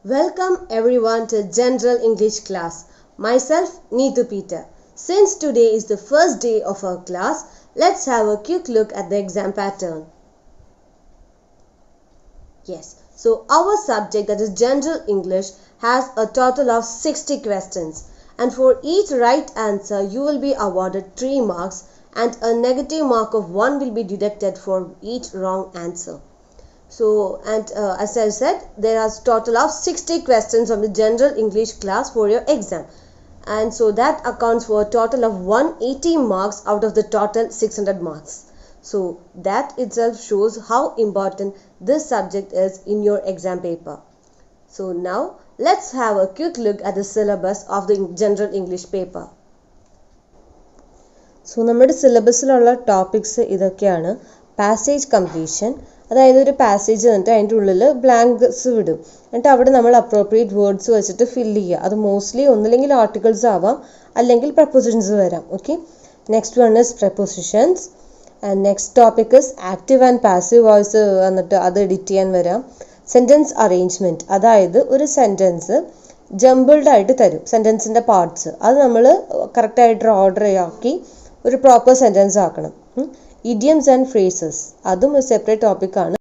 Welcome everyone to General English class. Myself Neetu Peter. Since today is the first day of our class, let's have a quick look at the exam pattern. Yes, so our subject, that is General English, has a total of 60 questions, and for each right answer you will be awarded 3 marks and a negative mark of 1 will be deducted for each wrong answer. So, as I said, there are a total of 60 questions of the General English class for your exam, and so that accounts for a total of 180 marks out of the total 600 marks. So that itself shows how important this subject is in your exam paper. So now let's have a quick look at the syllabus of the General English paper. So നമ്മുടെ സിലബസിലുള്ള topics ഇതൊക്കെയാണ്. Passage completion, അതായത് ഒരു passage തന്നിട്ട് അതിൻ്റെ ഉള്ളിൽ blanks വിടും, എന്നിട്ട് അവിടെ നമ്മൾ അപ്രോപ്രിയേറ്റ് വേർഡ്സ് വെച്ചിട്ട് ഫില്ല് ചെയ്യുക. അത് മോസ്റ്റ്ലി ഒന്നില്ലെങ്കിൽ ആർട്ടിക്കിൾസ് ആവാം, അല്ലെങ്കിൽ പ്രപ്പോസിഷൻസ് വരാം. Okay, next one is prepositions. And next topic is active and passive voice വന്നിട്ട് അത് എഡിറ്റ് ചെയ്യാൻ വരാം. സെൻറ്റൻസ് അറേഞ്ച്മെൻറ്റ്, അതായത് ഒരു സെൻറ്റൻസ് ജംബിൾഡ് ആയിട്ട് തരും, സെൻറ്റൻസിൻ്റെ പാർട്സ്, അത് നമ്മൾ കറക്റ്റായിട്ട് ഓർഡർ ആക്കി ഒരു പ്രോപ്പർ സെൻറ്റൻസ് ആക്കണം. ഇഡിയംസ് ആൻഡ് ഫ്രേസസ്, അതും ഒരു സെപ്പറേറ്റ് ടോപ്പിക്കാണ്.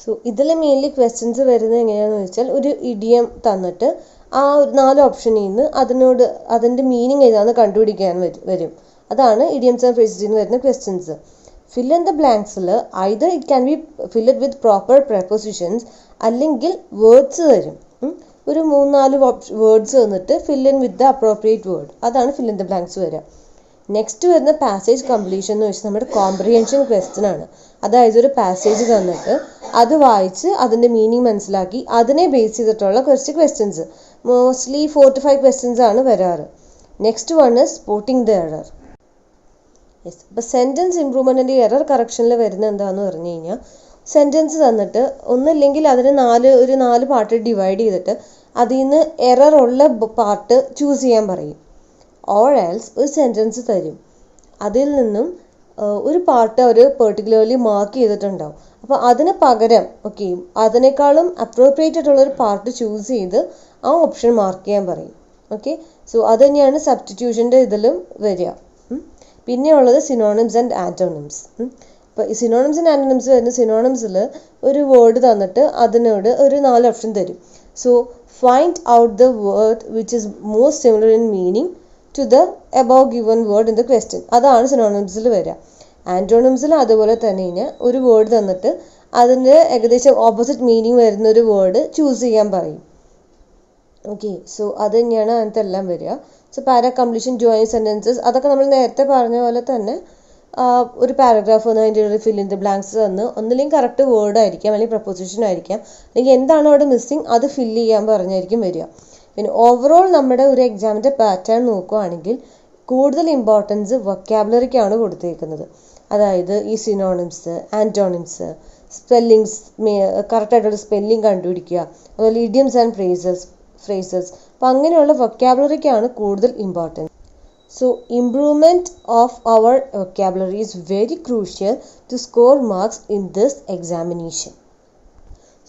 സോ ഇതിൽ മെയിൻലി ക്വസ്റ്റ്യൻസ് വരുന്നത് എങ്ങനെയാണെന്ന് വെച്ചാൽ, ഒരു ഇഡിയം തന്നിട്ട് ആ 4 ഓപ്ഷനിൽ നിന്ന് അതിൻ്റെ മീനിങ് ഏതാണെന്ന് കണ്ടുപിടിക്കാൻ വരും. അതാണ് ഇഡിയംസ് ആൻഡ് ഫ്രേസസിൽ നിന്ന് വരുന്ന ക്വസ്റ്റ്യൻസ്. ഫിൽ ഇൻ ദ ബ്ലാങ്ക്സിൽ either it can be fill with proper prepositions, അല്ലെങ്കിൽ വേർഡ്സ് തരും. ഒരു 3-4 വേർഡ്സ് തന്നിട്ട് fill in with the appropriate word, അതാണ് ഫിൽ ഇൻ ദ ബ്ലാങ്ക്സ് വരിക. നെക്സ്റ്റ് വരുന്ന പാസേജ് കംപ്ലീഷൻ എന്ന് വെച്ചാൽ നമ്മുടെ കോംപ്രിഹെൻഷൻ ക്വസ്റ്റ്യൻ ആണ്. അതായത് ഒരു പാസേജ് തന്നിട്ട് അത് വായിച്ച് അതിൻ്റെ മീനിങ് മനസ്സിലാക്കി അതിനെ ബേസ് ചെയ്തിട്ടുള്ള കുറച്ച് ക്വസ്റ്റ്യൻസ്, മോസ്റ്റ്ലി 4 to 5 ക്വസ്റ്റ്യൻസ് ആണ് വരാറ്. Next one is spotting the error. Yes, അപ്പോൾ സെൻറ്റൻസ് ഇംപ്രൂവ്മെൻറ്റിൻ്റെ എറർ കറക്ഷനിൽ വരുന്ന എന്താണെന്ന് പറഞ്ഞു കഴിഞ്ഞാൽ, സെൻറ്റൻസ് തന്നിട്ട് ഒന്നില്ലെങ്കിൽ അതിന് 4 പാർട്ട് ഡിവൈഡ് ചെയ്തിട്ട് അതിൽ നിന്ന് എറർ ഉള്ള പാർട്ട് ചൂസ് ചെയ്യാൻ പറയും. ഓർ എൽസ് ഒരു സെൻറ്റൻസ് തരും, അതിൽ നിന്നും ഒരു പാർട്ട് അവർ പെർട്ടിക്കുലർലി മാർക്ക് ചെയ്തിട്ടുണ്ടാവും. അപ്പോൾ അതിന് പകരം അതിനേക്കാളും അപ്രോപ്രിയേറ്റ് ആയിട്ടുള്ളൊരു പാർട്ട് ചൂസ് ചെയ്ത് ആ ഓപ്ഷൻ മാർക്ക് ചെയ്യാൻ പറയും. ഓക്കെ, സോ അത് തന്നെയാണ് സബ്സ്റ്റിറ്റ്യൂഷൻ്റെ ഇതിലും വരിക. പിന്നെയുള്ളത് സിനോണിംസ് ആൻഡ് ആൻറ്റോണിംസ്. ഇപ്പോൾ ഈ സിനോണിംസ് ആൻഡ് ആൻറ്റോണിംസ് വരുന്ന സിനോണിംസിൽ ഒരു വേർഡ് തന്നിട്ട് അതിനോട് ഒരു 4 ഓപ്ഷൻ തരും. So find out the word which is most similar in meaning to the above given word in the question, അതാണ് സിനോണിംസിൽ വരിക. ആൻറ്റോണിംസിൽ അതുപോലെ തന്നെ ഒരു വേർഡ് തന്നിട്ട് അതിൻ്റെ ഏകദേശം ഓപ്പോസിറ്റ് മീനിങ് വരുന്ന ഒരു വേർഡ് ചൂസ് ചെയ്യാൻ പറയും. ഓക്കെ, സോ അത് തന്നെയാണ് അതിനകത്ത് എല്ലാം വരിക. സോ പാര കംപ്ലീഷൻ, ജോയിൻ സെൻറ്റൻസസ്, അതൊക്കെ നമ്മൾ നേരത്തെ പറഞ്ഞ പോലെ തന്നെ ഒരു പാരഗ്രാഫ് വന്ന് അതിൻ്റെ ഫിൽ ഇൻ ദ ബ്ലാങ്ക്സ് തന്ന് ഒന്നില്ലെങ്കിൽ കറക്റ്റ് വേർഡ് ആയിരിക്കാം, അല്ലെങ്കിൽ പ്രപ്പോസിഷൻ ആയിരിക്കാം, അല്ലെങ്കിൽ എന്താണ് അവിടെ മിസ്സിങ് അത് ഫില്ല് ചെയ്യാൻ പറഞ്ഞായിരിക്കും വരിക. പിന്നെ ഓവറോൾ നമ്മുടെ ഒരു എക്സാമിൻ്റെ പാറ്റേൺ നോക്കുകയാണെങ്കിൽ കൂടുതൽ ഇമ്പോർട്ടൻസ് വൊക്കാബുലറിക്കാണ് കൊടുത്തേക്കുന്നത്. അതായത് ഈ സിനോണിംസ്, ആൻറ്റോണിംസ്, സ്പെല്ലിങ്സ്, കറക്റ്റായിട്ടുള്ള സ്പെല്ലിംഗ് കണ്ടുപിടിക്കുക, അതുപോലെ ഇഡിയംസ് ആൻഡ് ഫ്രേസസ്, അപ്പോൾ അങ്ങനെയുള്ള വൊക്കാബുലറിക്കാണ് കൂടുതൽ importance. So improvement of our vocabulary is very crucial to score marks in this examination.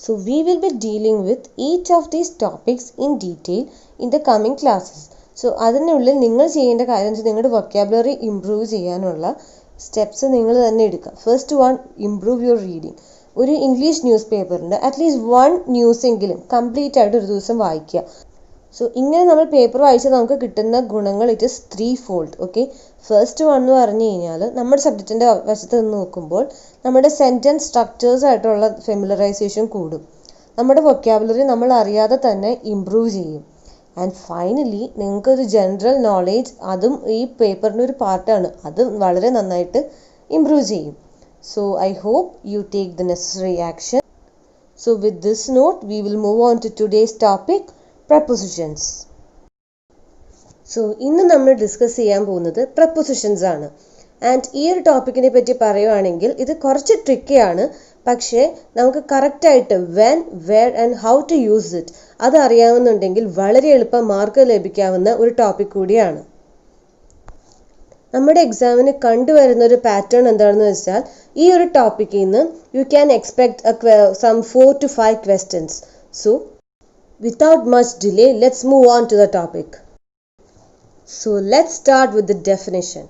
So we will be dealing with each of these topics in detail in the coming classes. So അതിനുള്ളിൽ നിങ്ങൾ ചെയ്യേണ്ട കാര്യം വെച്ചാൽ നിങ്ങളുടെ vocabulary improve ചെയ്യാനുള്ള steps നിങ്ങൾ തന്നെ എടുക്കുക. First one, improve your reading. ഒരു ഇംഗ്ലീഷ് ന്യൂസ് പേപ്പറിൻ്റെ അറ്റ്ലീസ്റ്റ് 1 ന്യൂസ് എങ്കിലും കംപ്ലീറ്റ് ആയിട്ട് ഒരു ദിവസം വായിക്കുക. സോ ഇങ്ങനെ നമ്മൾ പേപ്പർ വായിച്ചാൽ നമുക്ക് കിട്ടുന്ന ഗുണങ്ങൾ it is 3-fold. Okay, first one എന്ന് പറഞ്ഞു കഴിഞ്ഞാൽ നമ്മുടെ സബ്ജക്റ്റിൻ്റെ വശത്ത് നിന്ന് നോക്കുമ്പോൾ നമ്മുടെ സെൻറ്റൻസ് സ്ട്രക്ചേഴ്സ് ആയിട്ടുള്ള ഫെമിലറൈസേഷൻ കൂടും, നമ്മുടെ വൊക്കാബുലറി നമ്മൾ അറിയാതെ തന്നെ ഇംപ്രൂവ് ചെയ്യും. ആൻഡ് ഫൈനലി നിങ്ങൾക്കൊരു ജനറൽ നോളേജ്, അതും ഈ പേപ്പറിൻ്റെ ഒരു പാർട്ടാണ്, അത് വളരെ നന്നായിട്ട് ഇംപ്രൂവ് ചെയ്യും. So I hope you take the necessary action. So with this note we will move on to today's topic, prepositions. So ഇന്ന് നമ്മൾ ഡിസ്കസ് ചെയ്യാൻ പോകുന്നത് പ്രപ്പോസിഷൻസ് ആണ്. ആൻഡ് ഈ ഒരു ടോപ്പിക്കിനെ പറ്റി പറയുവാണെങ്കിൽ ഇത് കുറച്ച് ട്രിക്കിയാണ്, പക്ഷേ നമുക്ക് കറക്റ്റായിട്ട് when, where and how to use it അത് അറിയാവുന്നുണ്ടെങ്കിൽ വളരെ എളുപ്പം മാർക്ക് ലഭിക്കാവുന്ന ഒരു ടോപ്പിക് കൂടിയാണ്. നമ്മുടെ എക്സാമിന് കണ്ടുവരുന്ന ഒരു പാറ്റേൺ എന്താണെന്ന് വെച്ചാൽ, ഈ ഒരു ടോപ്പിക്കിൽ നിന്ന് you can expect some 4 to 5 questions. So Without much delay, let's move on to the topic. So let's start with the definition.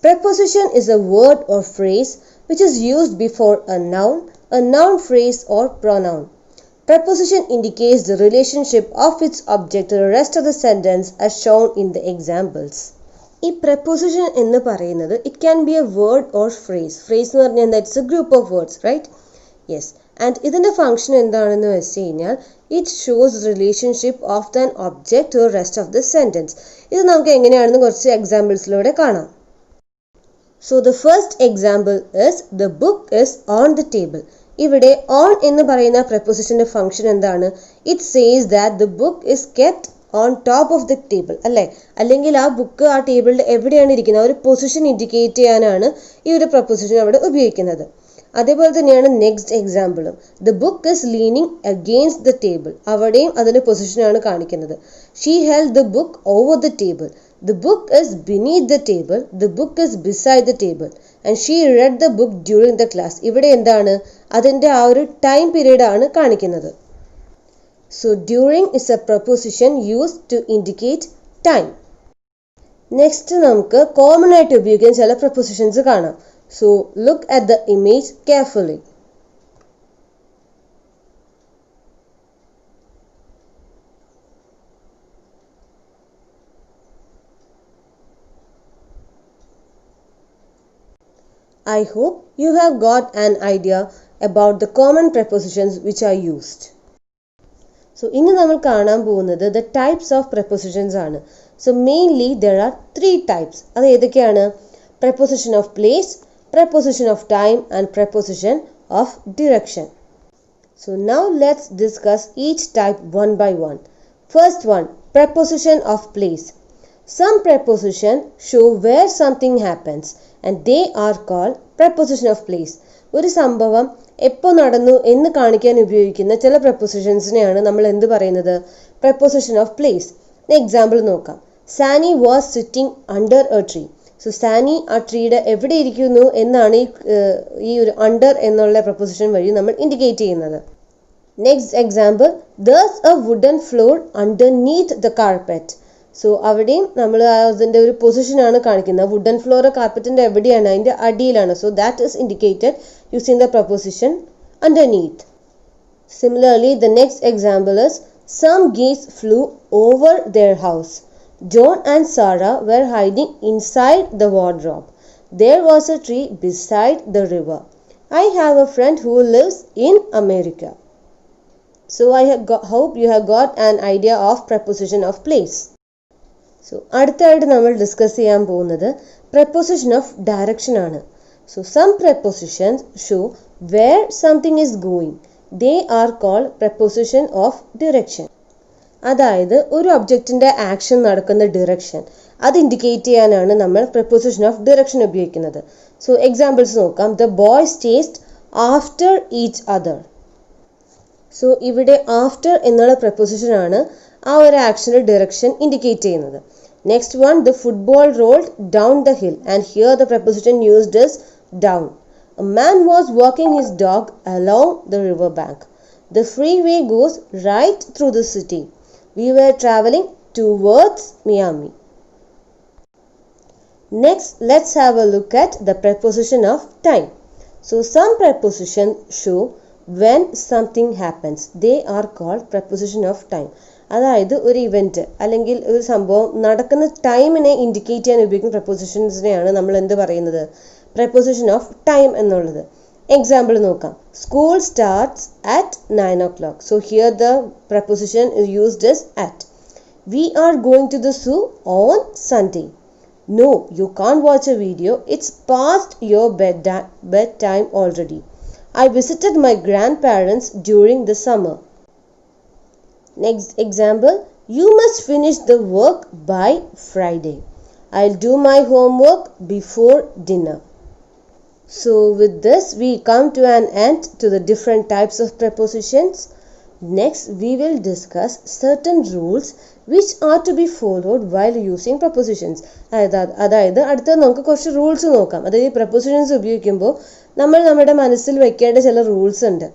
Preposition is a word or phrase which is used before a noun phrase or pronoun. Preposition indicates the relationship of its object to the rest of the sentence as shown in the examples. ഈ preposition എന്ന് പറയുന്നത് it can be a word or phrase. Phrase എന്ന് പറഞ്ഞാൽ എന്താ? It's a group of words, right? Yes. And ഇതിന്റെ function എന്താണെന്ന് വെച്ച് കഴിഞ്ഞാൽ it shows relationship of an object to the rest of the sentence. ഇത് നമുക്ക് എങ്ങനെയാണെന്ന് കുറച്ച് എക്സാമ്പിൾസിലൂടെ കാണാം. So the first example is the book is on the table. ഇവിടെ on എന്ന് പറയുന്ന prepositionന്റെ function എന്താണ്? It says that the book is kept on top of the table, അല്ലേ? അല്ലെങ്കിൽ ആ ബുക്ക് ആ ടേബിളിൽ എവിടെയാണ് ഇരിക്കുന്നത്, ഒരു പൊസിഷൻ ഇൻഡിക്കേറ്റ് ചെയ്യാനാണ് ഈ ഒരു preposition അവിടെ ഉപയോഗിക്കുന്നത്. അതേപോലെ തന്നെയാണ് നെക്സ്റ്റ് എക്സാമ്പിളും. The book is leaning against the table. അവിടെയും അതിന്റെ പൊസിഷനാണ് കാണിക്കുന്നത്. She held the book over the table. The book is beneath the table. The book is beside the table. And she read the book during the class. ഇവിടെ എന്താണ്? അതിന്റെ ആ ഒരു time period ആണ് കാണിക്കുന്നത്. So during is a proposition used to indicate time. Next നമുക്ക് common ആയിട്ട് ഉപയോഗിക്കുന്ന ചില പ്രൊപോസിഷൻസ് കാണാം. So look at the image carefully. I hope you have got an idea about the common prepositions which are used. So ഇനി നമ്മൾ കാണാൻ പോകുന്നത് the types of prepositions ആണ്. So mainly there are 3 types. അത് ഏതൊക്കെയാണ്? Preposition of place, preposition of time and preposition of direction. So now let's discuss each type one by one. First one, preposition of place. Some preposition show where something happens and they are called preposition of place. ഒരു സംഭവം എപ്പോൾ നടന്നു എന്ന് കാണിക്കാൻ ഉപയോഗിക്കുന്ന ചില prepositionsനെയാണ് നമ്മൾ എന്ത് പറയുന്നത്? Preposition of place. എക്സാമ്പിൾ നോക്കാം. Sani was sitting under a tree. So Sani ആ ട്രീയുടെ എവിടെ ഇരിക്കുന്നു എന്നാണ് ഈ ഒരു അണ്ടർ എന്നുള്ള പ്രൊപ്പോസിഷൻ വഴി നമ്മൾ ഇൻഡിക്കേറ്റ് ചെയ്യുന്നത്. Next example, there's a wooden floor underneath the carpet. So അവിടെയും നമ്മൾ അതിൻ്റെ ഒരു പൊസിഷനാണ് കാണിക്കുന്നത്. വുഡൻ ഫ്ലോർ കാർപ്പറ്റിൻ്റെ എവിടെയാണ്? അതിൻ്റെ അടിയിലാണ്. So that is indicated using the proposition underneath. Similarly, the next example is some geese flew over their house. John and Sarah were hiding inside the wardrobe. There was a tree beside the river. I have a friend who lives in America. So I hope you have got an idea of preposition of place. So അടുത്തായിട്ട് നമ്മൾ discuss ചെയ്യാൻ പോകുന്നത് preposition of direction ആണ്. So some prepositions show where something is going. They are called preposition of direction. അതായത് ഒരു ഒബ്ജക്റ്റിന്റെ action നടക്കുന്ന direction അത് ഇൻഡിക്കേറ്റ് ചെയ്യാനാണ് നമ്മൾ preposition of direction ഉപയോഗിക്കുന്നത്. സോ എക്സാമ്പിൾസ് നോക്കാം. The boys chased after each other. So ഇവിടെ ആഫ്റ്റർ എന്നുള്ള preposition ആണ് ആ ഒരു ആക്ഷന്റെ ഡിറക്ഷൻ ഇൻഡിക്കേറ്റ് ചെയ്യുന്നത്. Next one, the football rolled down the hill and here the preposition used is down. A man was walking his dog along the river bank. The freeway goes right through the city. We were traveling towards Miami. Next, let's have a look at the preposition of time. So some prepositions show when something happens. They are called preposition of time. അതായത് ഒരു event അല്ലെങ്കിൽ ഒരു സംഭവം നടക്കുന്ന ടൈമിനെ indicate ചെയ്യാൻ ഉപയോഗിക്കുന്ന prepositionsനെയാണ് നമ്മൾ എന്ത് പറയുന്നത്? preposition of time എന്നുള്ളത്. എക്സാമ്പിൾ നോക്കാം. School starts at 9 o'clock. So here the preposition is used as at. We are going to the zoo on Sunday. No, you can't watch a video. It's past your bedtime already. I visited my grandparents during the summer. Next example, you must finish the work by Friday. I'll do my homework before dinner. So with this we come to an end to the different types of prepositions. Next we will discuss certain rules which are to be followed while using prepositions. അതായത് അടുത്ത നമുക്ക് കുറച്ച് rules നോക്കാം. അതായത് ഈ prepositions ഉപയോഗിക്കുമ്പോൾ നമ്മൾ നമ്മുടെ മനസ്സിൽ വെക്കേണ്ട ചില റൂൾസ് ഉണ്ട്.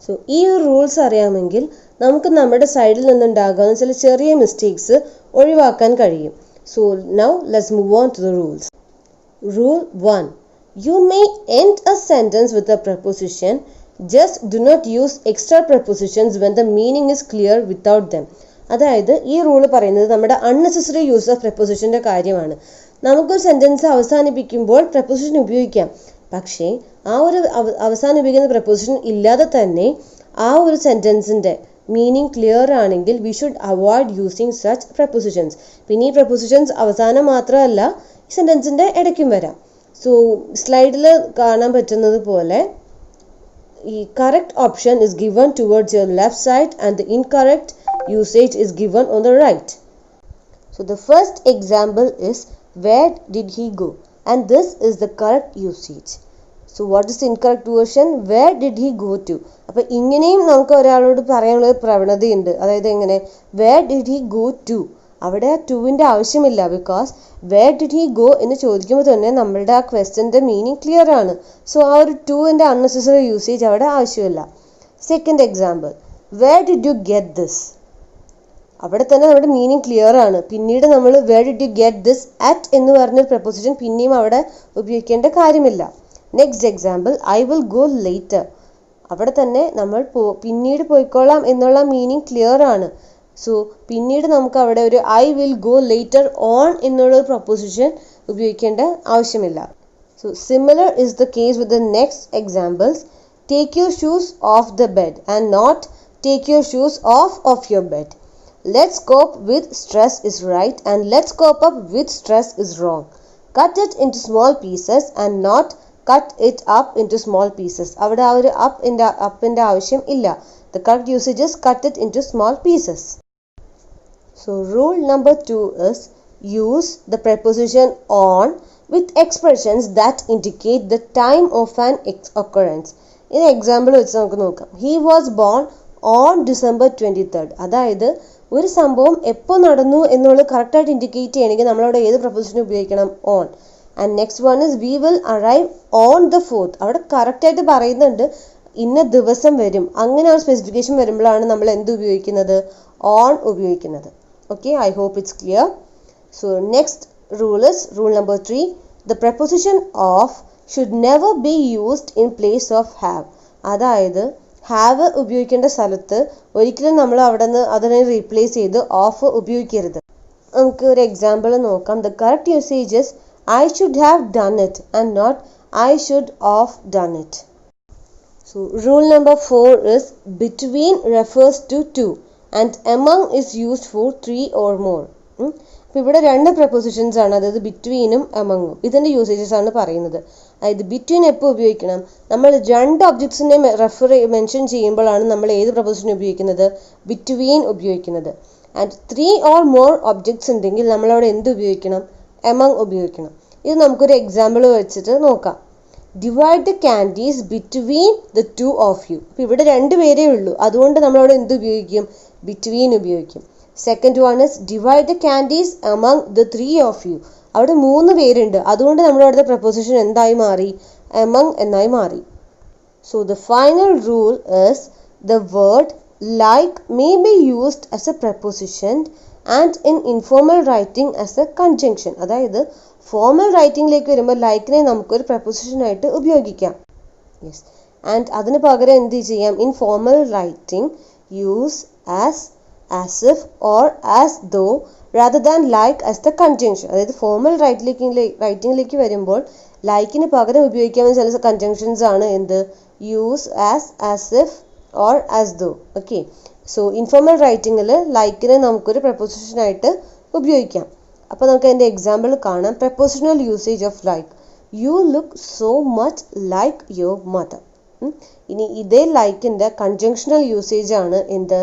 സോ ഈ ഒരു റൂൾസ് അറിയാമെങ്കിൽ നമുക്ക് നമ്മുടെ സൈഡിൽ നിന്നുണ്ടാകാവുന്ന ചില ചെറിയ മിസ്റ്റേക്സ് ഒഴിവാക്കാൻ കഴിയും. So now let's move on to the rules. Rule 1. You may end a sentence with a preposition. Just do not use extra prepositions when the meaning is clear without them. അതായത് ഈ rule പറയുന്നത് നമ്മുടെ unnecessary use of പ്രപ്പോസിഷൻ്റെ കാര്യമാണ്. നമുക്കൊരു sentence അവസാനിപ്പിക്കുമ്പോൾ preposition ഉപയോഗിക്കാം, പക്ഷേ ആ ഒരു അവസാനിപ്പിക്കുന്ന പ്രപ്പോസിഷൻ ഇല്ലാതെ തന്നെ ആ ഒരു സെൻറ്റൻസിൻ്റെ മീനിങ് ക്ലിയർ ആണെങ്കിൽ we should avoid using such prepositions. പിന്നെ ഈ പ്രപ്പോസിഷൻസ് അവസാനം മാത്രമല്ല ഈ സെൻറ്റൻസിൻ്റെ ഇടയ്ക്കും വരാം. സോ സ്ലൈഡിൽ കാണാൻ പറ്റുന്നത് പോലെ ഈ correct option is given towards your left side and the incorrect usage is given on the right. So the first example is where did he go, and this is the correct usage. So what is the incorrect version? Where did he go to? അപ്പോൾ ഇങ്ങനെയും നമുക്ക് ഒരാളോട് പറയാനുള്ള പ്രവണതയുണ്ട്. അതായത് എങ്ങനെ where did he go to, അവിടെ ടുവിൻ്റെ ആവശ്യമില്ല. Because where did he go എന്ന് ചോദിക്കുമ്പോൾ തന്നെ നമ്മളുടെ ആ ക്വസ്റ്റ്യൻ്റെ മീനിങ് ക്ലിയർ ആണ്. സോ ആ ഒരു ടുവിൻ്റെ അൺനെസസറി യൂസേജ് അവിടെ ആവശ്യമില്ല. Second example, where did you get this? അവിടെ തന്നെ നമ്മുടെ മീനിങ് ക്ലിയർ ആണ്. പിന്നീട് നമ്മൾ where did you get this at എന്ന് പറഞ്ഞൊരു പ്രപ്പോസിഷൻ പിന്നെയും അവിടെ ഉപയോഗിക്കേണ്ട കാര്യമില്ല. Next example, I will go later. അവിടെ തന്നെ നമ്മൾ പിന്നീട് പോയിക്കോളാം എന്നുള്ള മീനിങ് ക്ലിയർ ആണ്. സോ പിന്നീട് നമുക്ക് അവിടെ ഒരു I will go later on എന്നുള്ളൊരു പ്രപ്പോസിഷൻ ഉപയോഗിക്കേണ്ട ആവശ്യമില്ല. So similar is the case with the next examples. Take your shoes off the bed and not take your shoes off your bed. Let's cope with stress is right and let's cope up with stress is wrong. Cut it into small pieces and not cut it up into small pieces. അവിടെ ആ ഒരു അപ്പിൻ്റെ ആവശ്യം ഇല്ല. The correct usage is cut it into small pieces. So rule number 2 is use the preposition on with expressions that indicate the time of an occurrence. In example വെച്ച് നമുക്ക് നോക്കാം. He was born on December 23rd. അതായത് ഒരു സംഭവം എപ്പോൾ നടന്നു എന്നുള്ളത് കറക്റ്റായിട്ട് ഇൻഡിക്കേറ്റ് ചെയ്യണമെങ്കിൽ നമ്മളവിടെ ഏത് പ്രപ്പോസിഷൻ ഉപയോഗിക്കണം? On. And next one is we will arrive on the 4th. അവിടെ കറക്റ്റായിട്ട് പറയുന്നുണ്ട് ഇന്ന ദിവസം വരും. അങ്ങനെ ആ സ്പെസിഫിക്കേഷൻ വരുമ്പോഴാണ് നമ്മൾ എന്ത് ഉപയോഗിക്കുന്നത്? ഓൺ ഉപയോഗിക്കുന്നത്. Okay, I hope it's clear. So next rule is rule number 3. The preposition of should never be used in place of have. അതായത് ഹാവ് ഉപയോഗിക്കേണ്ട സ്ഥലത്ത് ഒരിക്കലും നമ്മൾ അവിടെ നിന്ന് അതിനെ റീപ്ലേസ് ചെയ്ത് ഓഫ് ഉപയോഗിക്കരുത്. നമുക്ക് ഒരു എക്സാമ്പിൾ നോക്കാം. The correct usage is I should have done it and not I should of done it. So rule number 4 is between refers to 2 and among is used for 3 or more. അപ്പോൾ ഇവിടെ രണ്ട് prepositions ആണ്, അതായത് ബിറ്റ്വീനും എമങ്ങും. ഇതിൻ്റെ usages ആണ് പറയുന്നത്. അതായത് between എപ്പോൾ ഉപയോഗിക്കണം? നമ്മൾ രണ്ട് ഒബ്ജക്ട്സിനെ മെൻഷൻ ചെയ്യുമ്പോഴാണ് നമ്മൾ ഏത് പ്രപ്പോസിഷൻ ഉപയോഗിക്കുന്നത്? ബിറ്റ്വീൻ ഉപയോഗിക്കുന്നത്. ആൻഡ് 3 ഓർ മോർ ഒബ്ജക്ട്സ് ഉണ്ടെങ്കിൽ നമ്മളവിടെ എന്ത് ഉപയോഗിക്കണം? എമംഗ് ഉപയോഗിക്കണം. ഇത് നമുക്കൊരു എക്സാമ്പിൾ വെച്ചിട്ട് നോക്കാം. Divide the candies between the 2 of you. അപ്പോൾ ഇവിടെ 2 പേരേ ഉള്ളൂ, അതുകൊണ്ട് നമ്മളവിടെ എന്ത് ഉപയോഗിക്കും? ബിറ്റ്വീൻ ഉപയോഗിക്കും. Second one is divide the candies among the 3 of you. അവിടെ 3 പേരുണ്ട്, അതുകൊണ്ട് നമ്മുടെ അവിടുത്തെ പ്രപ്പോസിഷൻ എന്തായി മാറി? എമംഗ് എന്നായി മാറി. So the final rule is the word like may be used as A preposition and in informal writing as A conjunction. അതായത് ഫോർമൽ റൈറ്റിംഗിലേക്ക് വരുമ്പോൾ ലൈക്കിനെ നമുക്കൊരു പ്രപ്പോസിഷനായിട്ട് ഉപയോഗിക്കാം. യെസ്, ആൻഡ് അതിന് പകരം എന്ത് ചെയ്യാം? In formal writing use as if or as though rather than like as the conjunction. അതായത് ഫോർമൽ റൈറ്റിംഗിലേക്ക് വരുമ്പോൾ ലൈക്കിന് പകരം ഉപയോഗിക്കാവുന്ന ചില കൺജങ്ഷൻസ് ആണ് എന്ത്? Use as if or as though. Okay, so informal റൈറ്റിംഗിൽ ലൈക്കിനെ നമുക്കൊരു പ്രപ്പോസിഷനായിട്ട് ഉപയോഗിക്കാം. അപ്പോൾ നമുക്ക് അതിൻ്റെ എക്സാമ്പിൾ കാണാം. Prepositional usage of like. You look so much like your mother. ഇനി ഇതേ ലൈക്കിൻ്റെ കൺജങ്ഷണൽ യൂസേജ് ആണ് എന്ത്?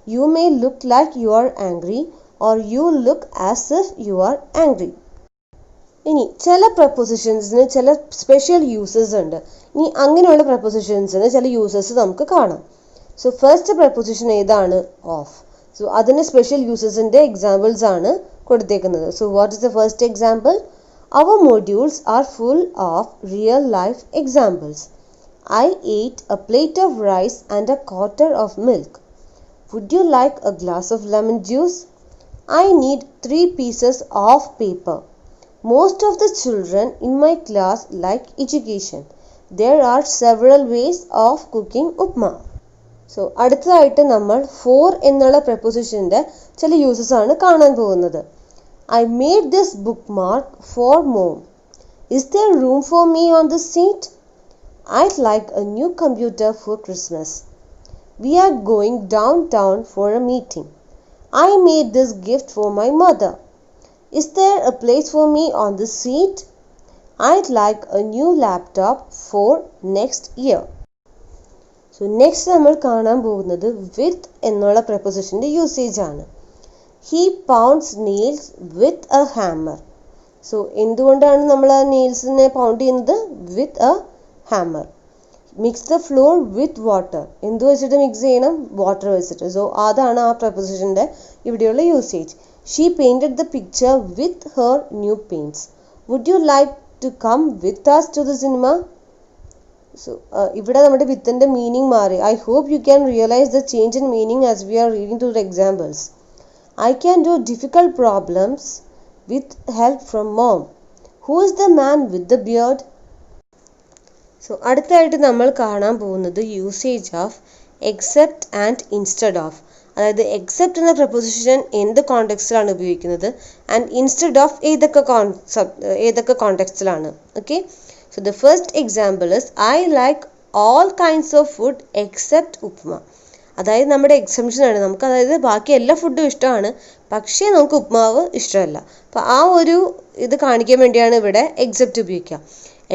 You may look like you are angry or you look as if you are angry. ഇനി ചില പ്രപ്പോസിഷൻസിന് ചില സ്പെഷ്യൽ യൂസസ് ഉണ്ട്. ഇനി അങ്ങനെയുള്ള പ്രപ്പോസിഷൻസിന് ചില യൂസസ് നമുക്ക് കാണാം. സോ ഫസ്റ്റ് പ്രപ്പോസിഷൻ ഏതാണ്? ഓഫ്. സോ അതിന് സ്പെഷ്യൽ യൂസസിൻ്റെ എക്സാമ്പിൾസ് ആണ് കൊടുത്തേക്കുന്നത്. So what is the first example? Our modules are full of real life examples. I ate a plate of rice and a quarter of milk. Would you like a glass of lemon juice? I need 3 pieces of paper. Most of the children in my class like education. There are several ways of cooking upma. So അടുത്തതായിട്ട് നമ്മൾ four എന്നുള്ള പ്രപ്പോസിഷൻ്റെ ചില uses ആണ് കാണാൻ പോകുന്നത്. I made this bookmark for mom. Is there room for me on the seat? I'd like a new computer for Christmas. We are going downtown for a meeting. I made this gift for my mother. Is there a place for me on the seat? I'd like a new laptop for next year. So next നമ്മൾ കാണാൻ പോകുന്നത് with എന്നുള്ള പ്രപ്പോസിഷൻ്റെ usage ആണ്. He pounds nails with a hammer. So എന്തുകൊണ്ടാണ് നമ്മൾ ആ നെയിൽസിനെ pound ചെയ്യുന്നത്? With a hammer. Mix the floor with water. എന്ത് വെച്ചിട്ട് മിക്സ് ചെയ്യണം? വാട്ടർ വെച്ചിട്ട്. സോ അതാണ് ആ പ്രപ്പോസിഷൻ്റെ ഇവിടെയുള്ള usage. She painted the picture with her new paints. Would you like to come with us to the cinema? So ഇവിടെ നമ്മുടെ വിത്തിൻ്റെ മീനിങ് മാറി. I hope you can realise the change in meaning as we are reading to the examples. I can do difficult problems with help from mom. Who is the man with the beard? So അടുത്തായിട്ട് നമ്മൾ കാണാൻ പോകുന്നത് usage of except and instead of. അതായത് except എന്ന preposition എന്ത് കോണ്ടെക്സ്റ്റിലാണ് ഉപയോഗിക്കുന്നത് and instead of ഏതൊക്കെ കോണ്ടെക്സ്റ്റിലാണ്. Okay, so the first example is I like all kinds of food except upma. അതായത് നമ്മുടെ എക്സംഷനാണ്. നമുക്ക് അതായത് ബാക്കി എല്ലാ ഫുഡും ഇഷ്ടമാണ്, പക്ഷേ നമുക്ക് ഉപ്മാവ് ഇഷ്ടമല്ല. അപ്പോൾ ആ ഒരു ഇത് കാണിക്കാൻ വേണ്ടിയാണ് ഇവിടെ എക്സെപ്റ്റ് ഉപയോഗിക്കുക.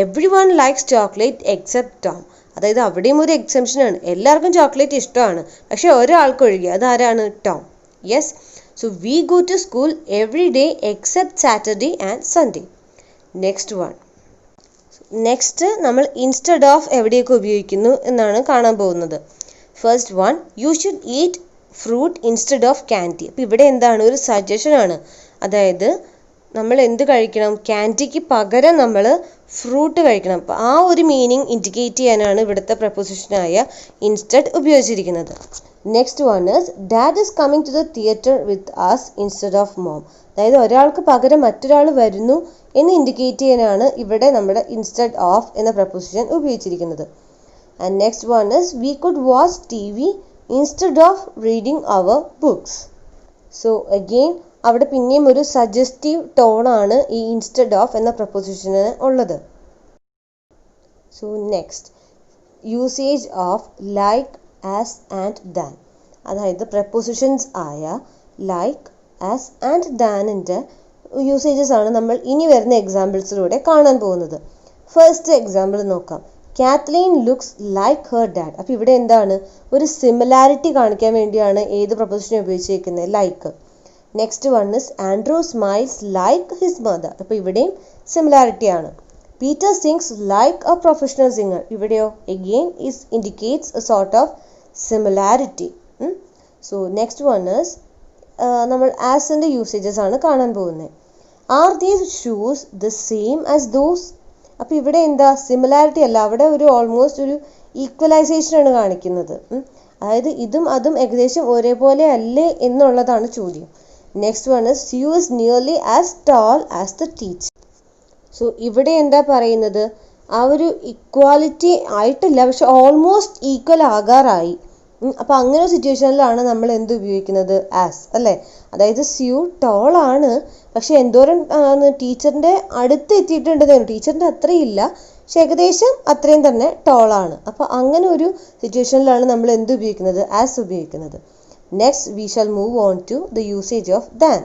Every one likes chocolate except Tom. അതായത് അവിടെയും ഒരു എക്സംഷനാണ്. എല്ലാവർക്കും ചോക്ലേറ്റ് ഇഷ്ടമാണ്, പക്ഷേ ഒരാൾക്കൊഴികെ, അതാരാണ്? Tom. Yes, so we go to school every day except Saturday and Sunday. Next നമ്മൾ ഇൻസ്റ്റെഡ് ഓഫ് എവിടെയൊക്കെ ഉപയോഗിക്കുന്നു എന്നാണ് കാണാൻ പോകുന്നത്. First one, you should eat fruit instead of candy. അപ്പോൾ ഇവിടെ എന്താണ്? ഒരു സജഷനാണ്. അതായത് നമ്മൾ എന്ത് കഴിക്കണം? ക്യാൻഡിക്ക് പകരം നമ്മൾ ഫ്രൂട്ട് കഴിക്കണം. അപ്പോൾ ആ ഒരു മീനിങ് ഇൻഡിക്കേറ്റ് ചെയ്യാനാണ് ഇവിടുത്തെ പ്രപ്പോസിഷനായ ഇൻസ്റ്റെഡ് ഉപയോഗിച്ചിരിക്കുന്നത്. Next one is dad is coming to the theatre with us instead of mom. അതായത് ഒരാൾക്ക് പകരം മറ്റൊരാൾ വരുന്നു എന്ന് ഇൻഡിക്കേറ്റ് ചെയ്യാനാണ് ഇവിടെ നമ്മുടെ ഇൻസ്റ്റെഡ് ഓഫ് എന്ന പ്രപ്പോസിഷൻ ഉപയോഗിച്ചിരിക്കുന്നത്. And next one is we could watch TV instead of reading our books. So again അവിടെ പിന്നെയും ഒരു സജസ്റ്റീവ് ടോണാണ് ഈ ഇൻസ്റ്റെഡ് ഓഫ് എന്ന പ്രപ്പോസിഷന് ഉള്ളത്. So next usage of like, as and than. അതായത് പ്രപ്പോസിഷൻസ് ആയ ലൈക്ക്, ആസ് ആൻഡ് ദാനിൻ്റെ യൂസേജസ് ആണ് നമ്മൾ ഇനി വരുന്ന എക്സാമ്പിൾസിലൂടെ കാണാൻ പോകുന്നത്. ഫസ്റ്റ് എക്സാമ്പിൾ നോക്കാം. Kathleen looks like her dad. അപ്പോൾ ഇവിടെ എന്താണ്? ഒരു സിമിലാരിറ്റി കാണിക്കാൻ വേണ്ടിയാണ് ഏത് പ്രപ്പോസിഷൻ ഉപയോഗിച്ചിരിക്കുന്നത്? Like. Next one is Andrew smiles like his mother. അപ്പോൾ ഇവിടെയും സിമിലാരിറ്റി ആണ്. Peter sings like a professional singer. ഇവിടെയോ again is indicates a sort of similarity. So next one is നമ്മൾ ആസിൻ്റെ യൂസേജസ് ആണ് കാണാൻ പോകുന്നത്. Are these shoes the same as those? അപ്പോൾ ഇവിടെ എന്താ? സിമിലാരിറ്റി അല്ല, അവിടെ ഒരു ഓൾമോസ്റ്റ് ഒരു ഈക്വലൈസേഷനാണ് കാണിക്കുന്നത്. അതായത് ഇതും അതും ഏകദേശം ഒരേപോലെ അല്ലേ എന്നുള്ളതാണ് ചോദ്യം. Next one is you is nearly as tall as the teacher. So ഇവിടെ എന്താ പറയുന്നത്? ആ ഒരു ഇക്വാലിറ്റി ആയിട്ടില്ല, പക്ഷെ ഓൾമോസ്റ്റ് ഈക്വൽ ആകാറായി. അപ്പോൾ അങ്ങനെ ഒരു സിറ്റുവേഷനിലാണ് നമ്മൾ എന്ത് ഉപയോഗിക്കുന്നത്? ആസ് അല്ലേ. അതായത് സ്യൂ ടോൾ ആണ്, പക്ഷെ എന്തോരം ടീച്ചറിൻ്റെ അടുത്ത് എത്തിയിട്ടുണ്ടെന്നേ ഉള്ളൂ. ടീച്ചറിൻ്റെ അത്രയും ഇല്ല, പക്ഷെ ഏകദേശം അത്രയും തന്നെ ടോളാണ്. അപ്പോൾ അങ്ങനെ ഒരു സിറ്റുവേഷനിലാണ് നമ്മൾ എന്ത് ഉപയോഗിക്കുന്നത്? ആസ് ഉപയോഗിക്കുന്നത്. Next we shall move on to the usage of than.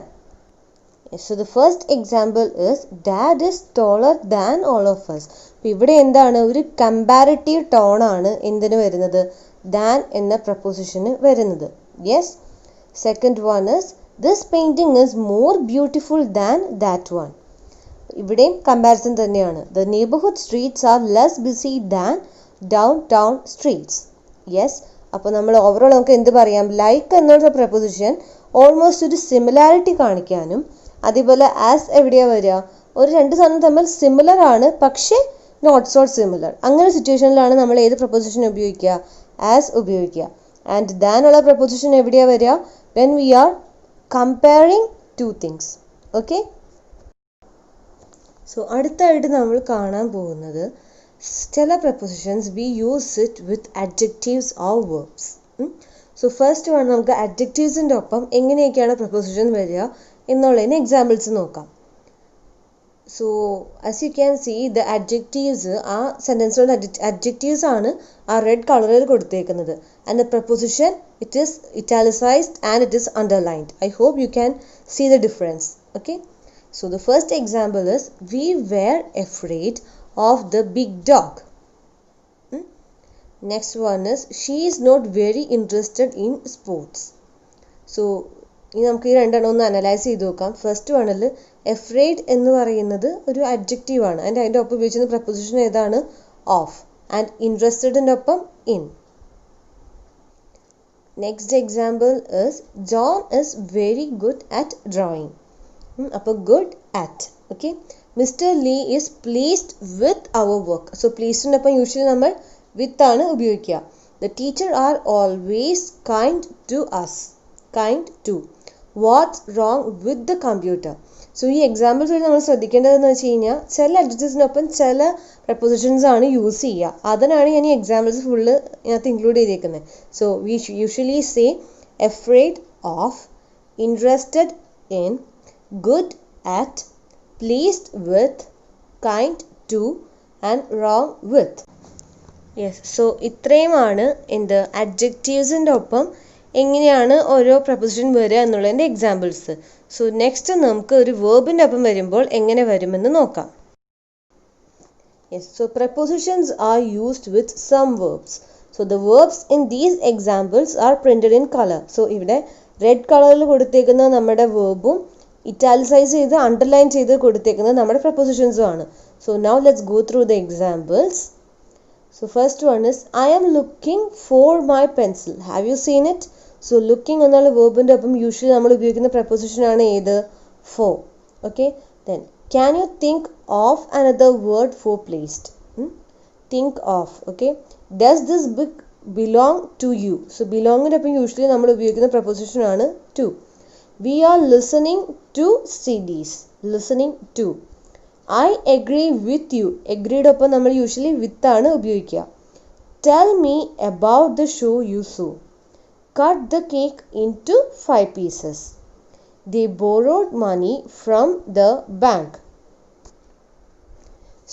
So the first example is dad is taller than all of us. അപ്പോൾ ഇവിടെ എന്താണ്? ഒരു കമ്പാരിറ്റീവ് ടോണാണ് എന്തിന് വരുന്നത്? ദാൻ എന്ന പ്രപ്പോസിഷന് വരുന്നത്. Yes. Second one is this painting is more beautiful than that one. ഇവിടെയും കമ്പാരിസൺ തന്നെയാണ്. The neighbourhood streets are less busy than downtown streets. Yes. അപ്പോൾ നമ്മൾ ഓവറോൾ നമുക്ക് എന്ത് പറയാം? ലൈക്ക് എന്നുള്ള പ്രപ്പോസിഷൻ ഓൾമോസ്റ്റ് ഒരു സിമിലാരിറ്റി കാണിക്കാനും, അതേപോലെ ആസ് എവിടെയാണ് വരിക? ഒരു രണ്ട് സാധനം തമ്മിൽ സിമിലർ ആണ്, പക്ഷേ നോട്ട് സോ സിമിലർ. അങ്ങനെ സിറ്റുവേഷനിലാണ് നമ്മൾ ഏത് പ്രപ്പോസിഷൻ ഉപയോഗിക്കുക? ആസ് ഉപയോഗിക്കുക. ആൻഡ് ദാൻ ഉള്ള പ്രപ്പോസിഷൻ എവിടെയാണ് വരിക? When we are comparing two things. Okay, so അടുത്തായിട്ട് നമ്മൾ കാണാൻ പോകുന്നത് ചില prepositions we use it with adjectives or verbs. So first one, നമുക്ക് അഡ്ജക്റ്റീവ്സിൻ്റെ ഒപ്പം എങ്ങനെയൊക്കെയാണ് പ്രപ്പോസിഷൻ വരിക എന്നുള്ളതിന് എക്സാമ്പിൾസ് നോക്കാം. So as you can see the adjectives, ആ സെൻറ്റൻസിലുള്ള അഡ്ജക്റ്റീവ്സ് ആണ് ആ റെഡ് കളറിൽ കൊടുത്തേക്കുന്നത്. And the preposition it is italicised and it is underlined. I hope you can see the difference. Okay, so the first example is we were afraid of the big dog. Next one is she is not very interested in sports. So ഇനി നമുക്ക് ഈ രണ്ടെണ്ണം ഒന്ന് analyse ചെയ്ത് നോക്കാം. First വണ്ണിൽ afraid എന്ന് പറയുന്നത് ഒരു അഡ്ജക്റ്റീവ് ആണ്. അതിൻ്റെ ഒപ്പം ഉപയോഗിക്കുന്ന പ്രപ്പോസിഷൻ ഏതാണ്? ഓഫ്. ആൻഡ് ഇൻട്രസ്റ്റഡിൻ്റെ ഒപ്പം in. Next example is John is very good at drawing. അപ്പോൾ good at. Okay, mister Lee is pleased with our work. So പ്ലീസ്ഡിനൊപ്പം യൂഷ്വലി നമ്മൾ വിത്ത് ആണ് ഉപയോഗിക്കുക. The teacher are always kind to us. Kind to. What's wrong with the computer. So ഈ examples വഴി നമ്മൾ ശ്രദ്ധിക്കേണ്ടതെന്ന് വെച്ച് കഴിഞ്ഞാൽ ചില അഡ്ജക്റ്റീവ്സിനൊപ്പം ചില പ്രപ്പോസിഷൻസ് ആണ് യൂസ് ചെയ്യുക. അതിനാണ് ഞാൻ ഈ എക്സാമ്പിൾസ് ഫുള്ള് ഇതിനകത്ത് ഇൻക്ലൂഡ് ചെയ്തേക്കുന്നത്. So we usually say afraid of, interested in, good at, pleased with, kind to and wrong with. Yes, so ഇത്രയുമാണ് എന്ത് അഡ്ജക്റ്റീവ്സിൻ്റെ ഒപ്പം എങ്ങനെയാണ് ഓരോ പ്രപ്പോസിഷൻ വരിക എന്നുള്ളതിൻ്റെ എക്സാമ്പിൾസ്. സോ നെക്സ്റ്റ് നമുക്ക് ഒരു വേർബിൻ്റെ ഒപ്പം വരുമ്പോൾ എങ്ങനെ വരുമെന്ന് നോക്കാം. Yes, so prepositions are used with some verbs. So the verbs in these examples are printed in color. So ഇവിടെ റെഡ് കളറിൽ കൊടുത്തേക്കുന്ന നമ്മുടെ വേർബും ഇറ്റാലിസൈസ് ചെയ്ത് അണ്ടർലൈൻ ചെയ്ത് കൊടുത്തേക്കുന്നത് നമ്മുടെ പ്രപ്പോസിഷൻസും ആണ്. So now let's go through the examples. So first one is I am looking for my pencil. Have you seen it? So looking എന്നുള്ള വേർബിൻ്റെ ഒപ്പം യൂഷ്വലി നമ്മൾ ഉപയോഗിക്കുന്ന പ്രപ്പോസിഷനാണ് ഏത്? For. Okay, then can you think of another word for placed? Think of. Okay, does this book belong to you? So ബിലോങ്ങിൻ്റെ ഒപ്പം usually നമ്മൾ ഉപയോഗിക്കുന്ന പ്രപ്പോസിഷനാണ് to. We are listening to CDs. Listening to. I agree with you. Agreed ഒപ്പം നമ്മൾ usually with ആണ് ഉപയോഗിക്കുക. Tell me about the show you saw. Cut the cake into 5 pieces. They borrowed money from the bank.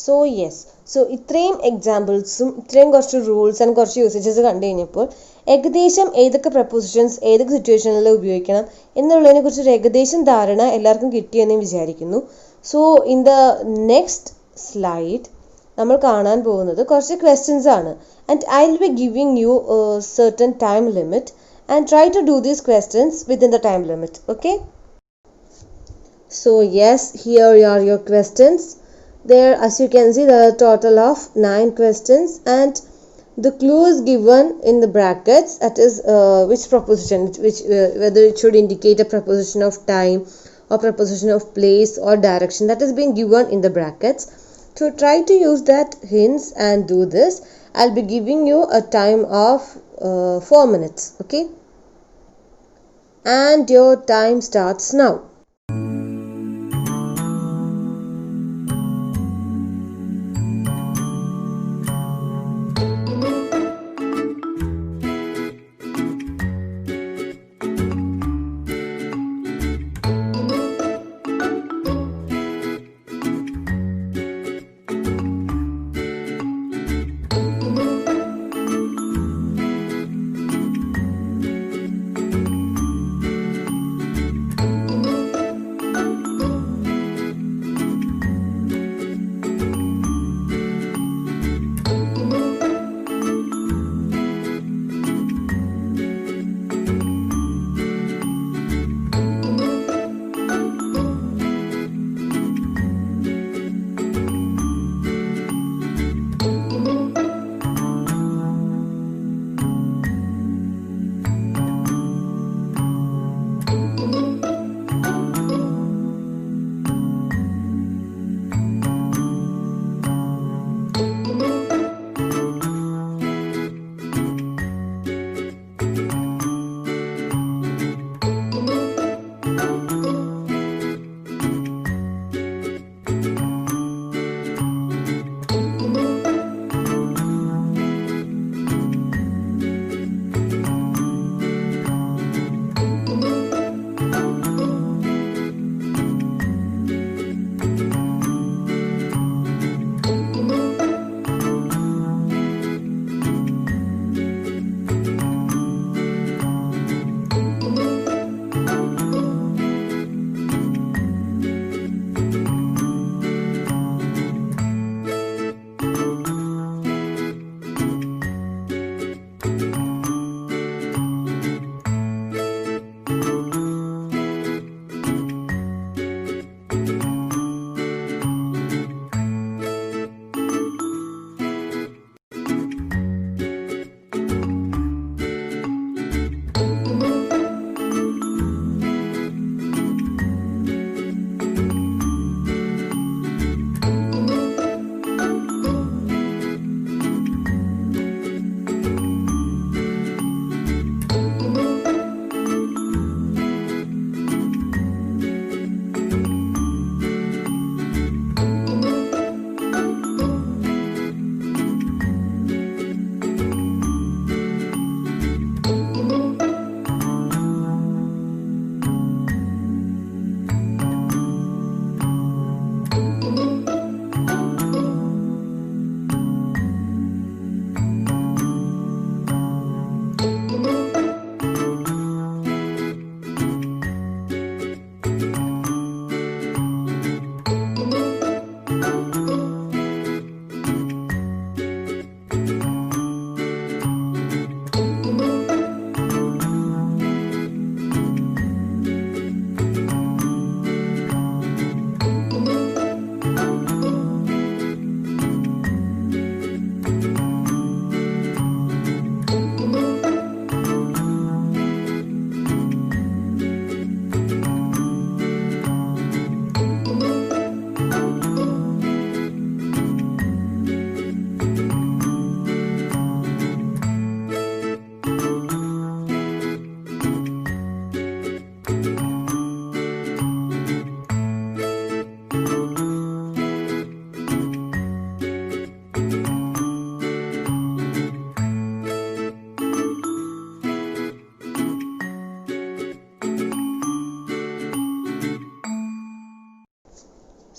So yes, so ഇത്രയും എക്സാമ്പിൾസും ഇത്രയും കുറച്ച് rules and കുറച്ച് usages കണ്ടു കഴിഞ്ഞപ്പോൾ ഏകദേശം ഏതൊക്കെ പ്രപ്പോസിഷൻസ് ഏതൊക്കെ സിറ്റുവേഷനിൽ ഉപയോഗിക്കണം എന്നുള്ളതിനെക്കുറിച്ച് ഒരു ഏകദേശം ധാരണ എല്ലാവർക്കും കിട്ടിയെന്ന് വിചാരിക്കുന്നു. So in the next slide നമ്മൾ കാണാൻ പോകുന്നത് കുറച്ച് ക്വസ്റ്റ്യൻസ് ആണ്. And I will be giving U certain time limit and try to do these questions within the time limit. Okay, so yes, here are your questions. There, as you can see, there are a total of 9 questions and the clue is given in the brackets. That is which proposition, whether it should indicate a preposition of time or preposition of place or direction, that is being given in the brackets. So try to use that hints and do this. I'll be giving you a time of 4 minutes. Okay, and your time starts now.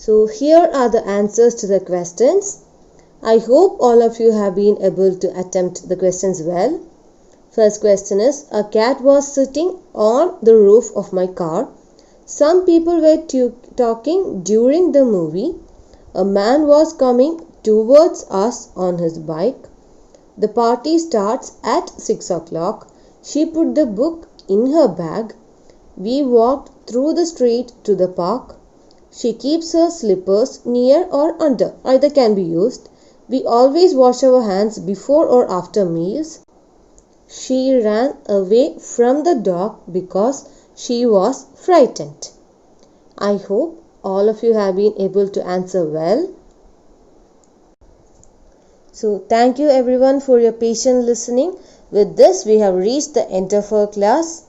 So here are the answers to the questions. I hope all of you have been able to attempt the questions well. First question is, a cat was sitting on the roof of my car. Some people were talking during the movie. A man was coming towards us on his bike. The party starts at 6 o'clock. She put the book in her bag. We walked through the street to the park. She keeps her slippers near or under. Either can be used. We always wash our hands before or after meals. She ran away from the dog because she was frightened. I hope all of you have been able to answer well. So thank you everyone for your patient listening. With this we have reached the end of our class.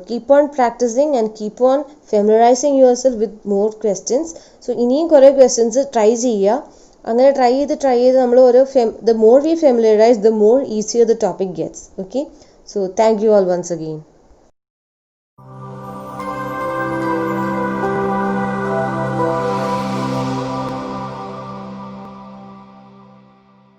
Keep on practicing and keep on familiarizing yourself with more questions. So ഇനിയും കുറേ questions try ചെയ്യുക. അങ്ങനെ try ചെയ്ത് നമ്മൾ ഓരോ the more we familiarize, the more easier the topic gets. Okay, so thank you all once again.